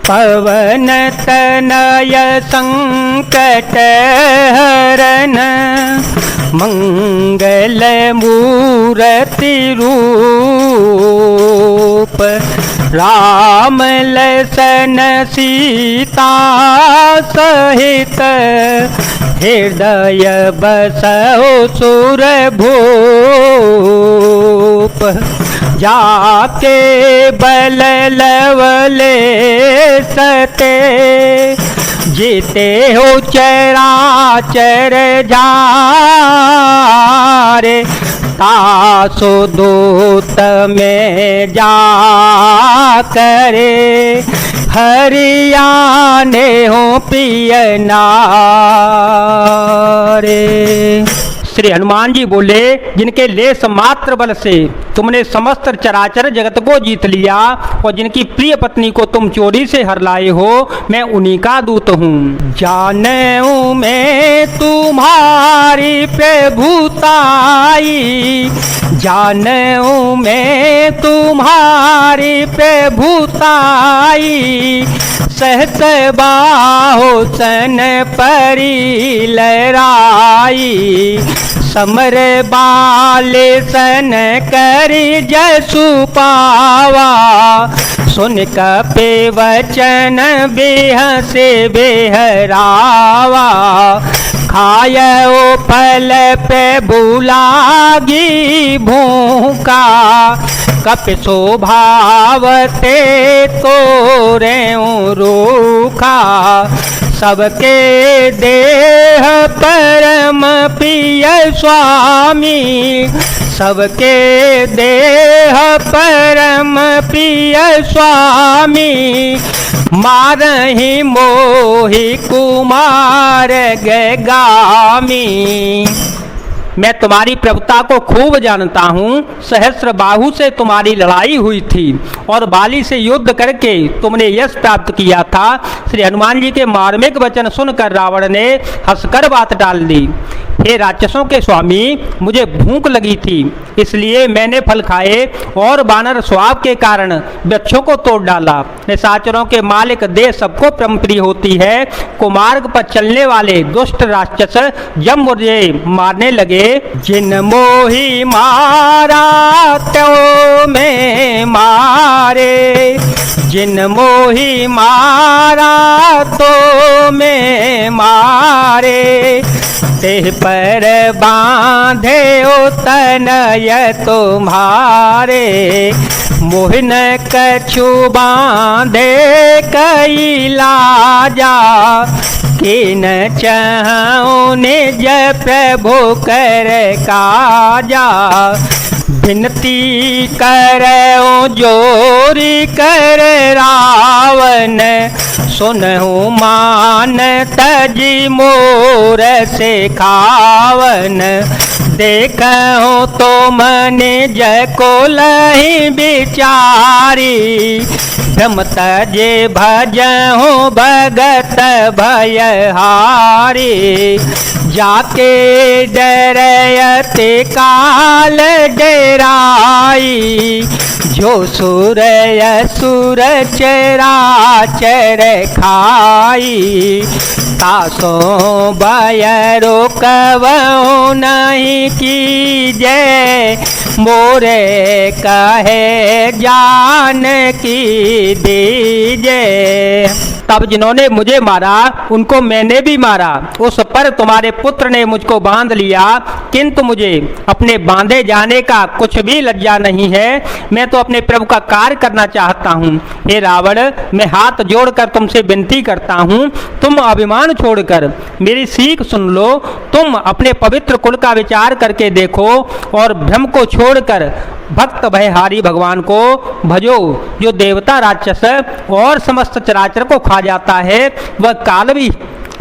पवन तनय संकट हरन मंगल मूर्ति रूप राम लसन सीता सहित हृदय बसौ सुर भूप जाके बल लवले सते जीते हो चराचर जारे तासो दूत में जा करे हरियाने हो पिय नारे। श्री हनुमान जी बोले, जिनके लेस मात्र बल से तुमने समस्त चराचर जगत को जीत लिया और जिनकी प्रिय पत्नी को तुम चोरी से हर लाए हो, मैं उन्हीं का दूत हूँ। जानूं मैं तुम्हारी प्रभुताई, जानूं मैं तुम्हारी प्रभुताई, सहस बाहो सन परी लहराई, समर बाले सन करी जसु पावा, सुन कपे वचन बेहसे बेहरावा, खायो फल पे बुलागी भूखा, कप शोभावते तोरे रूखा, सबके देह परम प्रिय स्वामी, सबके देह परम प्रिय स्वामी, मारहि मोहि कुमार गामी। मैं तुम्हारी प्रभुता को खूब जानता हूँ। सहस्र बाहु से तुम्हारी लड़ाई हुई थी और बाली से युद्ध करके तुमने यश प्राप्त किया था। श्री हनुमान जी के मार्मिक वचन सुनकर रावण ने हंसकर बात डाल दी। हे राक्षसों के स्वामी, मुझे भूख लगी थी, इसलिए मैंने फल खाए और वानर स्वभाव के कारण वृक्षों को तोड़ डाला। निशाचरों के मालिक देह सबको परम प्रिय होती है। कुमार्ग पर चलने वाले दुष्ट राक्षस जब मुझे मारने लगे, जिन मोही मारा तो में मारे, जिन मोही मारा तो में मारे, तेह पर बांधे तनय तुम्हारे, मोहन कछु बांधे कई लाजा, किन चाहूं निज प्रभु कर काजा, विनती करो जोरी कर रावण, सुनहु मान तजी मोर से खावन, देखो तो मन जय को लही बिचारी, भ्रम तजे भजहु भगत भयहारी, जाके डरयते काल डराई, जो सुर असुर चराचर खाई, तासो भयरो कवो नहीं कीजे, मोरे कहे जान की दीजे। तब जिन्होंने मुझे मारा उनको मैंने भी मारा, उस पर तुम्हारे पुत्र ने मुझको बांध लिया, किंतु मुझे अपने बांधे जाने का कुछ भी लज्जा नहीं है। मैं तो अपने प्रभु का कार्य करना चाहता हूँ। हे रावण, मैं हाथ जोड़कर तुमसे विनती करता हूँ, तुम अभिमान छोड़कर मेरी सीख सुन लो। तुम अपने पवित्र कुल का विचार करके देखो और भ्रम को छोड़कर भक्त भयहारी भगवान को भजो, जो देवता राक्षस और समस्त चराचर को खा जाता है। वह काल भी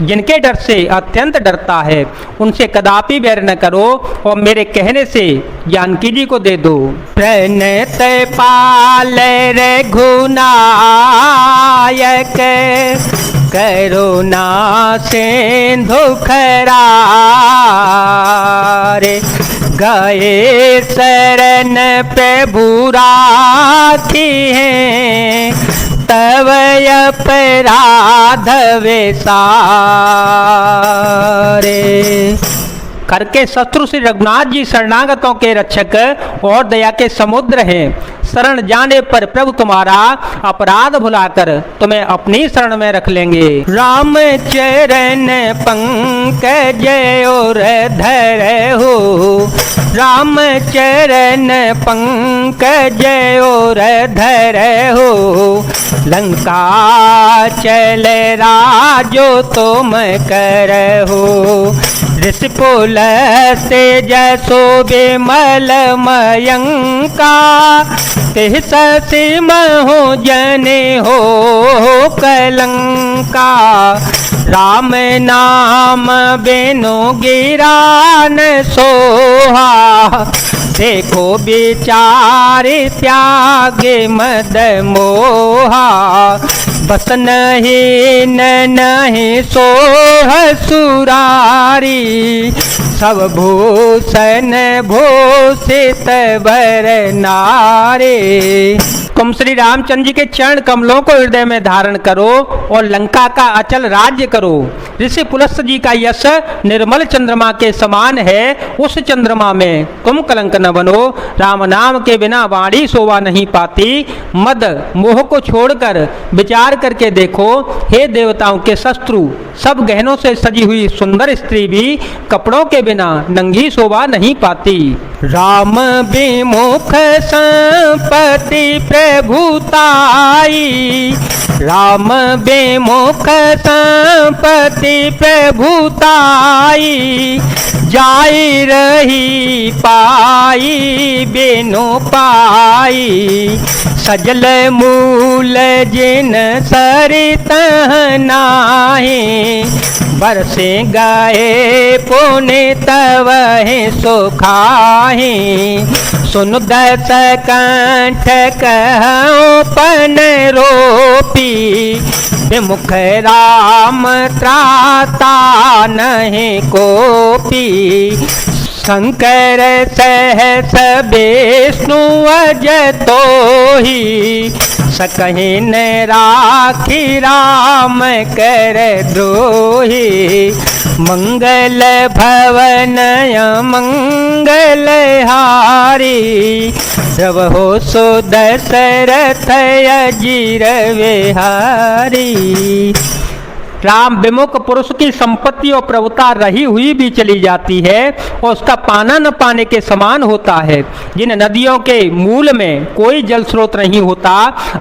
जिनके डर से अत्यंत डरता है, उनसे कदापि बैर न करो और मेरे कहने से जानकी जी को दे दो। प्रणत पाल रघुनायक, करुणा सिंधु खरारे, गए शरण प्रभु राखी हैं, तव अपराध वे सारे। करके शत्रु श्री रघुनाथ जी शरणागतों के रक्षक और दया के समुद्र हैं। शरण जाने पर प्रभु तुम्हारा अपराध भुलाकर तुम्हें अपनी शरण में रख लेंगे। राम चरण पंकज और धर हो, राम चरण पंकज और धर हो, लंका चल राजो तुम कर हो। ऋषिपुल से जसो विमल मयंका, तिह सिम हो जने हो कलंका। राम नाम बिनु गिरा न सोहा, देखो विचार त्यागे मद मोहा। बस नहीं नहीं सोह सुरारी, सब भूषण भूषित बर नारे। तुम श्री रामचंद्र जी के चरण कमलों को हृदय में धारण करो और लंका का अचल राज्य करो। ऋषि पुलस्त्य जी का यश निर्मल चंद्रमा के समान है, उस चंद्रमा में तुम कलंक न बनो। राम नाम के बिना वाणी शोभा नहीं पाती। मद मोह को छोड़कर विचार करके देखो, हे देवताओं के शत्रु, सब गहनों से सजी हुई सुंदर स्त्री भी कपड़ों के बिना नंगी शोभा नहीं पाती। राम विमुख संपत्ति प्रभुताई, राम विमुख संपत्ति प्रभुताई। जाई रही पाई बिनु पाई, सजल मूल जिन सरित नाही। बरसे गए पुनित वही सुखाही, सुन दस कंठ कहूँ पन रोपी। विमुख राम त्राता नहीं कोपी, शंकर सहस विष्णु अज तोहि। सकहि न राखी राम कर द्रोही, मंगल भवन मंगल हारी। सब हो सो दशरथ अजीर विहारी। राम विमुख पुरुष की संपत्ति और प्रभुता रही हुई भी चली जाती है और उसका पाना न पाने के समान होता है। जिन नदियों के मूल में कोई जल स्रोत नहीं होता,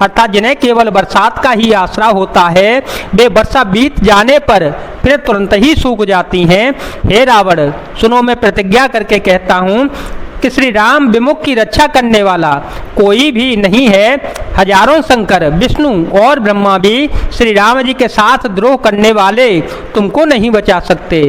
अर्थात जिन्हें केवल बरसात का ही आसरा होता है, वे वर्षा बीत जाने पर फिर तुरंत ही सूख जाती हैं। हे रावण, सुनो, मैं प्रतिज्ञा करके कहता हूँ कि श्री राम विमुख की रक्षा करने वाला कोई भी नहीं है। हजारों शंकर, विष्णु और ब्रह्मा भी श्री राम जी के साथ द्रोह करने वाले तुमको नहीं बचा सकते।